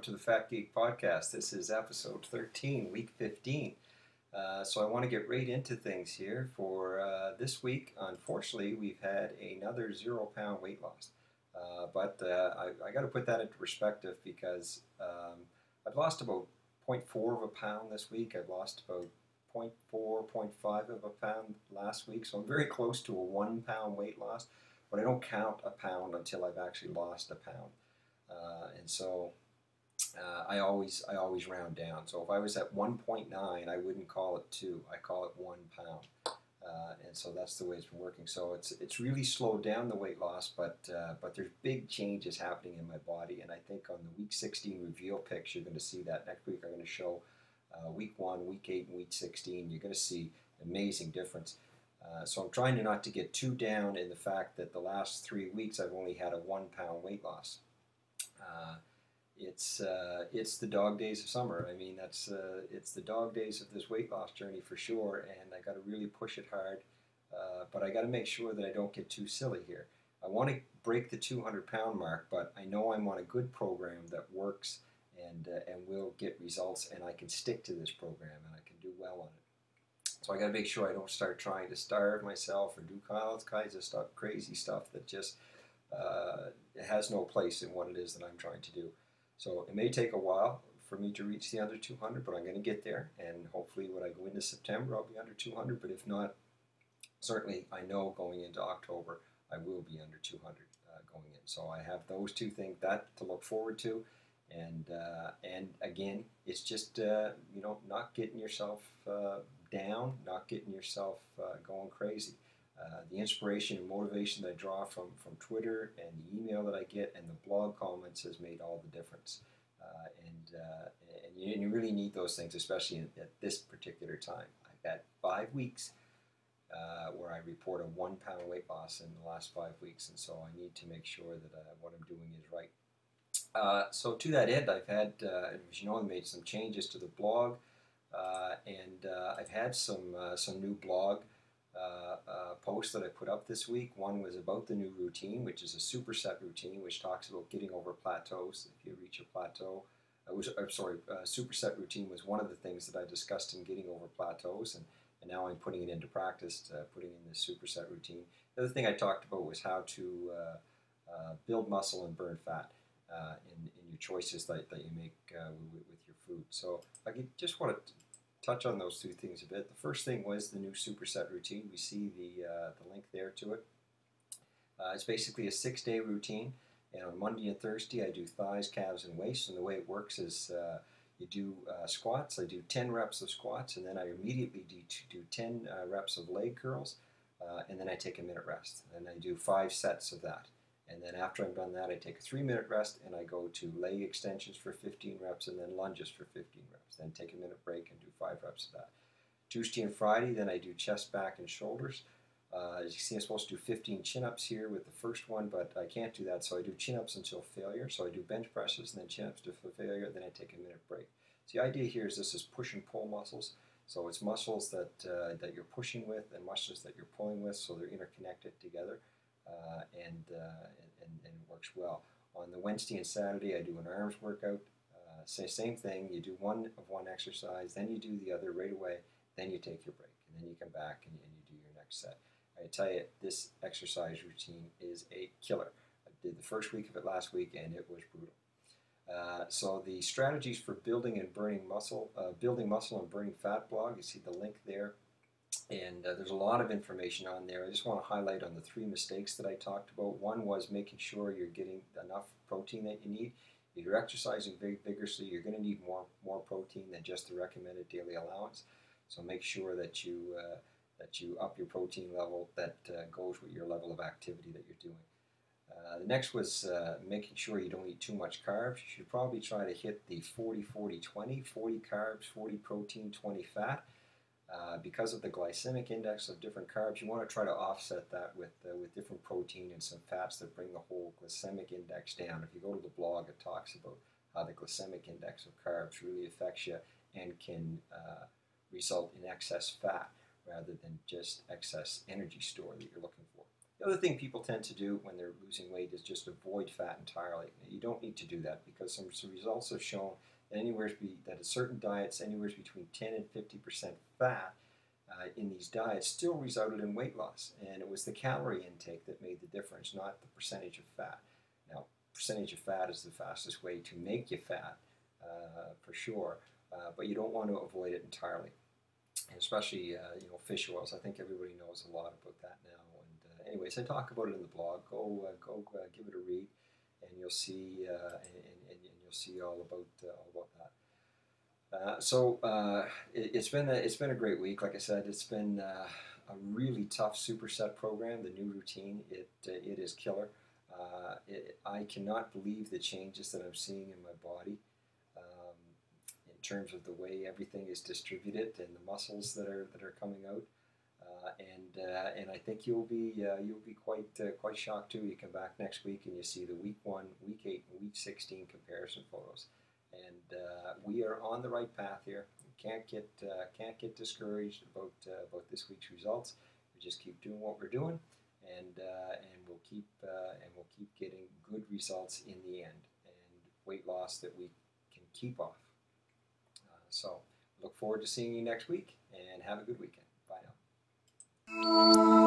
welcome to the Fat Geek podcast. This is episode 13, week 15. So I want to get right into things here for this week. Unfortunately, we've had another 0 pound weight loss. I got to put that into perspective because I've lost about 0.4 of a pound this week. I've lost about 0.4, 0.5 of a pound last week. So I'm very close to a 1 pound weight loss, but I don't count a pound until I've actually lost a pound. I always round down. So if I was at 1.9, I wouldn't call it 2. I call it 1 pound. And so that's the way it's been working. So it's really slowed down the weight loss, but there's big changes happening in my body. And I think on the week 16 reveal pics, you're going to see that. Next week I'm going to show week 1, week 8, and week 16. You're going to see amazing difference. So I'm trying to not to get too down in the fact that the last 3 weeks I've only had a 1 pound weight loss. It's the dog days of summer. I mean, it's the dog days of this weight loss journey for sure, and I got to really push it hard. But I got to make sure that I don't get too silly here. I want to break the 200-pound mark, but I know I'm on a good program that works and will get results, and I can stick to this program and I can do well on it. So I got to make sure I don't start trying to starve myself or do all kinds of stuff, crazy stuff that just has no place in what it is that I'm trying to do. So it may take a while for me to reach the under 200, but I'm going to get there. And hopefully when I go into September, I'll be under 200. But if not, certainly I know going into October, I will be under 200 going in. So I have those two things that to look forward to. And again, it's just, not getting yourself down, not getting yourself going crazy. The inspiration and motivation that I draw from Twitter and the email that I get and the blog comments has made all the difference. And you really need those things, especially at this particular time. I've had 5 weeks where I report a 1 pound weight loss in the last 5 weeks, and so I need to make sure that what I'm doing is right. So to that end, I've had, as you know, I made some changes to the blog, and I've had some new blog posts that I put up this week. One was about the new routine, which is a superset routine, which talks about getting over plateaus. If you reach a plateau, superset routine was one of the things that I discussed in getting over plateaus, and now I'm putting it into practice, putting in this superset routine. The other thing I talked about was how to build muscle and burn fat in your choices that you make with your food. So I just want to touch on those two things a bit. The first thing was the new superset routine. We see the link there to it. It's basically a 6-day routine, and on Monday and Thursday I do thighs, calves, and waist. And the way it works is you do squats. I do 10 reps of squats, and then I immediately do 10 reps of leg curls, and then I take a minute rest. And I do 5 sets of that. And then after I've done that, I take a 3-minute rest, and I go to leg extensions for 15 reps, and then lunges for 15 reps. Then take a minute break and do 5 reps of that. Tuesday and Friday, then I do chest, back, and shoulders. As you see, I'm supposed to do 15 chin-ups here with the first one, but I can't do that, so I do chin-ups until failure. So I do bench presses, and then chin-ups to failure, then I take a minute break. So the idea here is this is push and pull muscles. So it's muscles that you're pushing with and muscles that you're pulling with, so they're interconnected together. And it works well. On the Wednesday and Saturday, I do an arms workout. Same thing. You do one exercise, then you do the other right away, then you take your break, and then you come back and you do your next set. I tell you, this exercise routine is a killer. I did the first week of it last week, and it was brutal. So the strategies for building and burning muscle, building muscle and burning fat blog. You see the link there. And there's a lot of information on there. I just want to highlight on the 3 mistakes that I talked about. One was making sure you're getting enough protein that you need. If you're exercising very vigorously, you're going to need more protein than just the recommended daily allowance. So make sure that you up your protein level that goes with your level of activity that you're doing. The next was making sure you don't eat too much carbs. You should probably try to hit the 40-40-20, 40 carbs, 40 protein, 20 fat. Because of the glycemic index of different carbs, you want to try to offset that with different protein and some fats that bring the whole glycemic index down. If you go to the blog, it talks about how the glycemic index of carbs really affects you and can result in excess fat rather than just excess energy store that you're looking for. The other thing people tend to do when they're losing weight is just avoid fat entirely. You don't need to do that because some results have shown that at certain diets, anywhere between 10 and 50% fat in these diets still resulted in weight loss. And it was the calorie intake that made the difference, not the percentage of fat. Now, percentage of fat is the fastest way to make you fat, for sure, but you don't want to avoid it entirely. And especially, fish oils. I think everybody knows a lot about that now. And anyways, I talk about it in the blog. Go give it a read, and you'll see and you'll see all about that. It's been a great week. Like I said, it's been a really tough superset program. The new routine, it is killer. I cannot believe the changes that I'm seeing in my body in terms of the way everything is distributed and the muscles that are coming out. And I think you'll be quite shocked too. You come back next week and you see the week 1, week 8, and week 16 comparison photos. And we are on the right path here. Can't get discouraged about this week's results. We just keep doing what we're doing, and we'll keep getting good results in the end, and weight loss that we can keep off. So look forward to seeing you next week, and have a good weekend. Bye now.